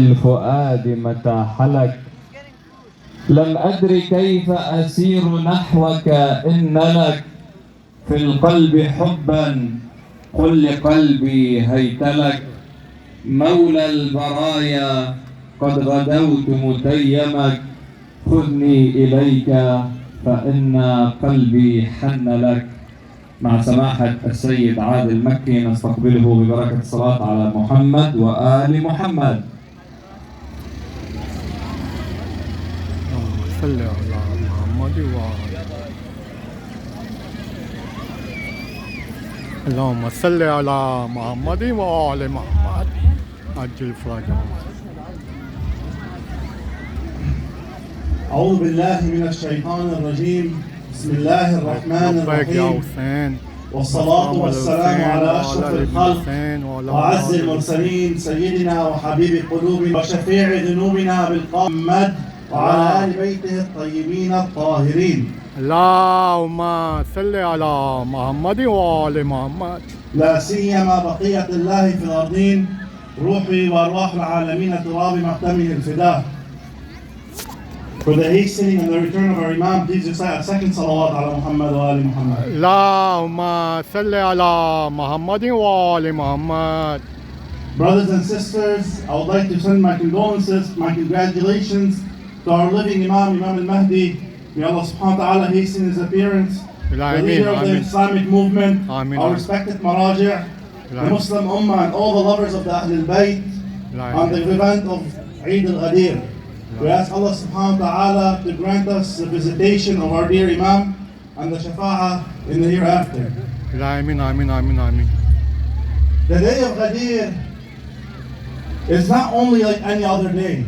الفؤاد متى حلك لم أدر كيف أسير نحوك إن لك في القلب حبا قل لقلبي هيت لك مولى البرايا قد غدوت متيمك خذني إليك فإن قلبي حن لك. مع سماحة السيد عادل مكي نستقبله ببركة الصلاة على محمد وآل محمد. اللهم صل على محمد وآل محمد عجل فرجهم. أعوذ بالله من الشيطان الرجيم. بسم الله الرحمن الرحيم والصلاة والسلام على أشرف الخلق وأعز المرسلين سيدنا وحبيب قلوبنا وشفيع ذنوبنا بالقامد وعلى آل بيته الطيبين الطاهرين. اللهم صل على محمد وآل محمد. لا سيما بقية الله في الأرضين روحي وأرواح العالمين تراب مقدمه الفداء. For the hastening and the return of our Imam, please recite a second salawat ala Muhammad wa ali Muhammad. اللهم صل على محمد وآل محمد. Brothers and sisters, I would like to send my condolences, my congratulations to our living Imam, Imam al-Mahdi. May Allah subhanahu wa ta'ala hasten his appearance. The leader of the Islamic movement, our respected Maraji', the Muslim Ummah and all the lovers of the Ahlul Bayt on the event of Eid al-Ghadeer. We ask Allah subhanahu wa ta'ala to grant us the visitation of our dear Imam and the shafa'ah in the hereafter. The day of Ghadeer is not only like any other day.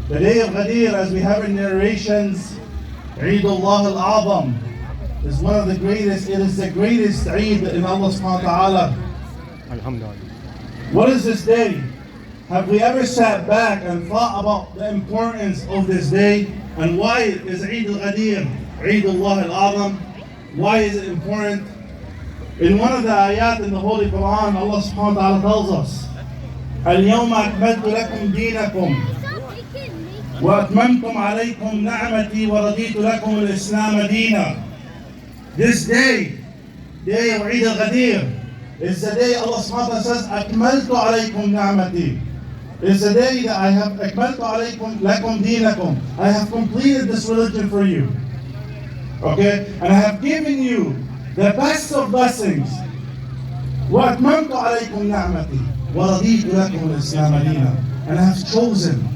The day of Ghadeer, as we have in narrations, Eid Allah al-Azam, is one of the greatest, it is the greatest Eid in Allah subhanahu wa ta'ala. Alhamdulillah. What is this day? Have we ever sat back and thought about the importance of this day and why is Eid al-Ghadeer, Eid Allah al-Azam, why is it important? In one of the ayat in the Holy Quran, Allah subhanahu wa ta'ala tells us, اليوم أكملت لكم دينكم وأتممتم عليكم نعمتي ورضيت لكم الإسلام دينا. This day of Eid al-Ghadeer, is the day Allah subhanahu wa ta'ala says, أكملت عليكم نعمتي. It's the day that I have أكملت عليكم لكم دينكم. I have completed this religion for you. Okay? And I have given you the best of blessings. وأتممت عليكم نعمتي ورضيت لكم الإسلام دينا. And I have chosen,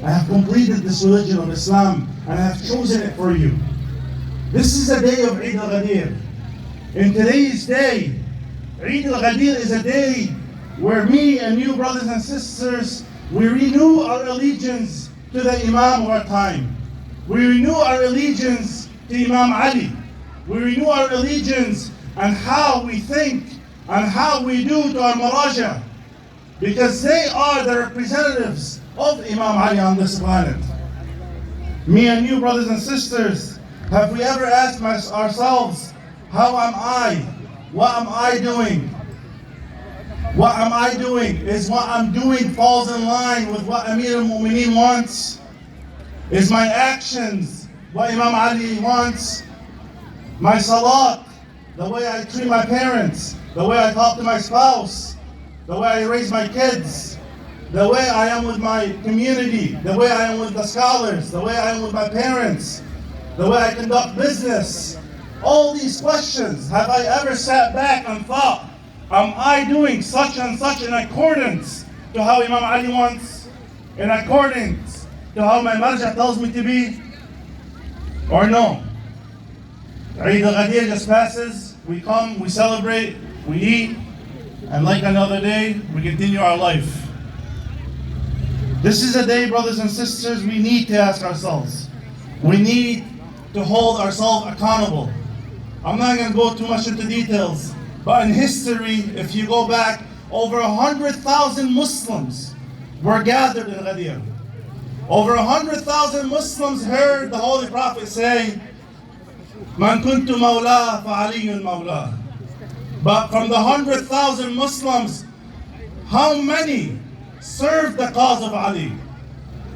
I have completed this religion of Islam and I have chosen it for you. This is the day of Eid al-Ghadeer. In today's day, Eid al-Ghadeer is a day where me and you, brothers and sisters, we renew our allegiance to the Imam of our time. We renew our allegiance to Imam Ali. We renew our allegiance and how we think and how we do to our Maraja, because they are the representatives of Imam Ali on this planet. Me and you, brothers and sisters, have we ever asked ourselves, how am I? What am I doing? What am I doing? Is what I'm doing falls in line with what Amir al-Mu'mineen wants? Is my actions what Imam Ali wants? My salat, the way I treat my parents, the way I talk to my spouse, the way I raise my kids, the way I am with my community, the way I am with the scholars, the way I am with my parents, the way I conduct business. All these questions, have I ever sat back and thought, am I doing such and such in accordance to how Imam Ali wants? In accordance to how my marja tells me to be? Or no? Eid al-Ghadeer just passes, we come, we celebrate, we eat, and like another day, we continue our life. This is a day, brothers and sisters, we need to ask ourselves. We need to hold ourselves accountable. I'm not going to go too much into details, but in history, if you go back, over 100,000 Muslims were gathered in Ghadeer. Over 100,000 Muslims heard the Holy Prophet say, Man kuntu mawla fa aliyun mawla. But from the 100,000 Muslims, how many serve the cause of Ali?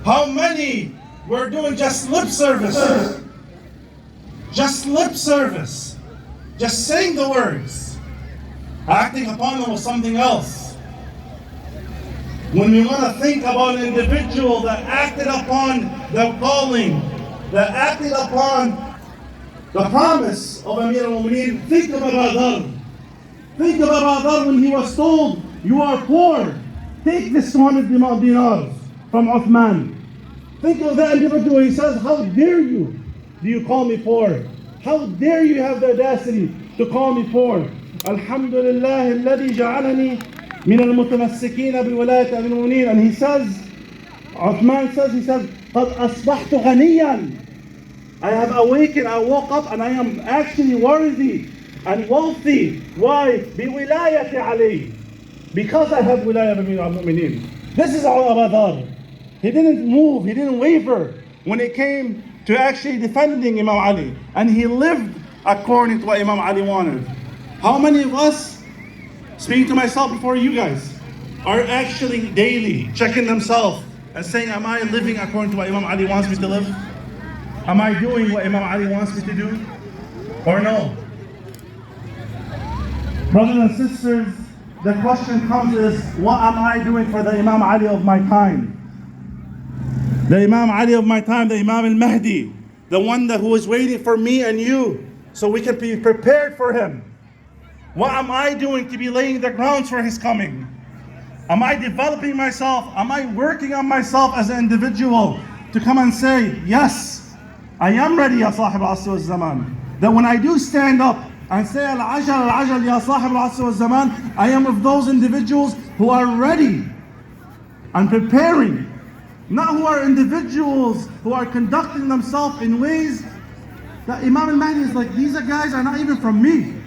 How many were doing just lip service? Just lip service. Just saying the words. Acting upon them was something else. When we want to think about an individual that acted upon the calling, that acted upon the promise of Amir al-Mu'mineen, think of Abu Dharr. Think of Abu Dharr when he was told, you are poor. Take this 200 dinars from Uthman. Think of that individual. He says, how dare you? Do you call me poor? How dare you have the audacity to call me poor? Alhamdulillah alladhi ja'alani min al-mutamassikin bi-wilayati Amir al-Mu'mineen. And he says, Uthman says, قَدْ أَصْبَحْتُ غَنِيًّا. I have awakened, I woke up and I am actually worthy and wealthy. Why? بِوِلَايَةِ عَلَيْهِ. Because I have wilayah of Amir al-Mu'mineen. This is Abu Dharr. He didn't move, he didn't waver when it came to actually defending Imam Ali. And he lived according to what Imam Ali wanted. How many of us, speaking to myself before you guys, are actually daily checking themselves and saying, am I living according to what Imam Ali wants me to live? Am I doing what Imam Ali wants me to do? Or no? Brothers and sisters, the question comes is, what am I doing for the Imam Ali of my time? The Imam Ali of my time, the Imam al-Mahdi, the one who is waiting for me and you so we can be prepared for him. What am I doing to be laying the grounds for his coming? Am I developing myself? Am I working on myself as an individual to come and say, yes, I am ready, Ya Sahib al-Asr wal-Zaman. That when I do stand up and say, Al-Ajal, Al-Ajal, Ya Sahib al-Asr wal-Zaman, I am of those individuals who are ready and preparing. Not who are individuals who are conducting themselves in ways that Imam al-Mahdi is like, these guys are not even from me.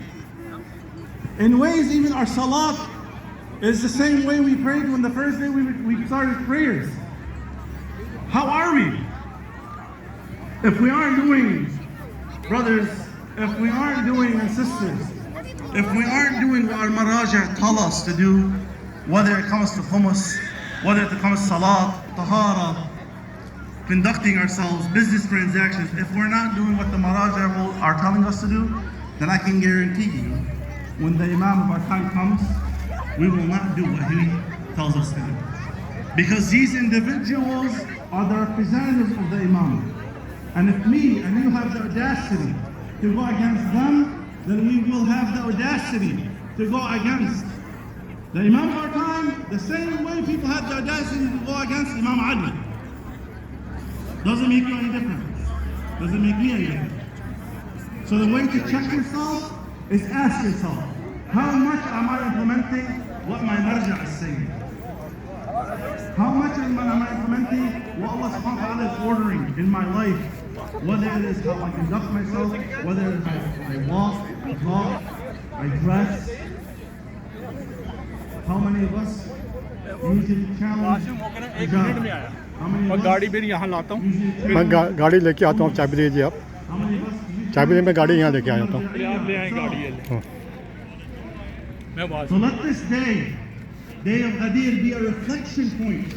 In ways, even our salat is the same way we prayed when the first day we started prayers. How are we? If we aren't doing, brothers, if we aren't doing, and sisters, if we aren't doing what our maraja tell us to do, whether it comes to khumus, whether it comes to salat, tahara, conducting ourselves, business transactions, if we're not doing what the maraja are telling us to do, then I can guarantee you, when the Imam of our time comes, we will not do what he tells us to do. Because these individuals are the representatives of the Imam. And if me and you have the audacity to go against them, then we will have the audacity to go against the Imam of our time, the same way people had the audacity to go against Imam Ali. Doesn't make you any difference. Doesn't make me any difference. So the way to check yourself is ask yourself, how much am I implementing what my marja is saying? How much am I implementing what Allah subhanahu wa ta'ala is ordering in my life? Whether it is how I conduct myself, whether it is how I walk, I talk, I dress. How many of us usually challenge hijab? How many of us गाड़ी मेरी यहाँ लाता हूँ usually मैं गाड़ी लेके आता हूँ चाबी दीजिए आप how many of us usually चाबी दे मैं गाड़ी यहाँ लेके आ जाता हूँ आप ले आए गाड़ी हाँ। So let this day of Ghadeer, be a reflection point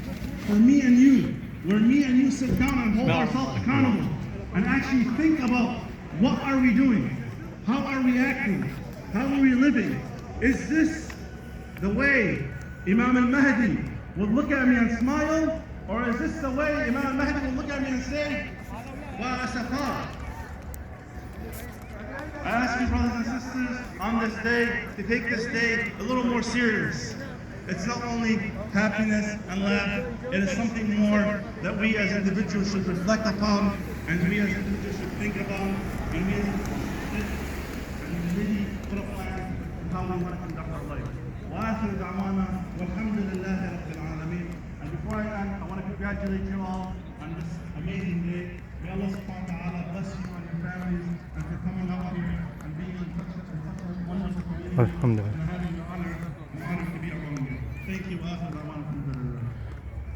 for me and you, where me and you sit down and hold ourselves accountable and actually think about what are we doing? How are we acting? How are we living? Is this the way Imam al-Mahdi will look at me and smile? Or is this the way Imam al-Mahdi will look at me and say, Wa asafa? I ask you, brothers and sisters, on this day, to take this day a little more serious. It's not only happiness and laugh, it is something more that we as individuals should reflect upon, and we as individuals should think about, and we as individuals should sit and really put a plan on how we want to conduct our life. وآخر دعوانا والحمد لله رب العالمين. And before I end, I want to congratulate you all on this amazing day. May Allah subhanahu wa ta'ala bless you and your families, and for coming out here and being in such a wonderful community. Alhamdulillah. And having the honor to be among you. Thank you. وآخر دعوانا الحمد لله.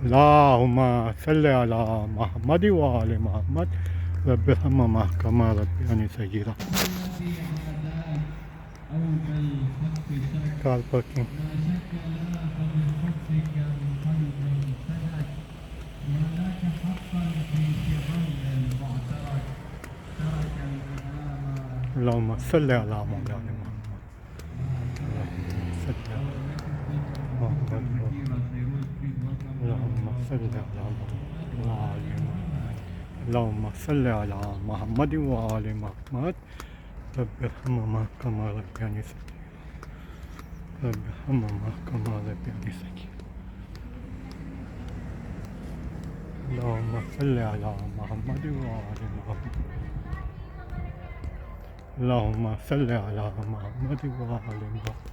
اللهم صل على محمد وآل محمد رب ارحمهما كما ربياني صغيرا car parking اللهم صل على مولانا محمد. اللهم صل على اللهم صل على محمد وآل محمد. رب ارحمهما كما ربياني صغيرا. رب ارحمهما كما ربياني صغيرا. اللهم صل على محمد وآل محمد. اللهم صل على محمد وآل محمد.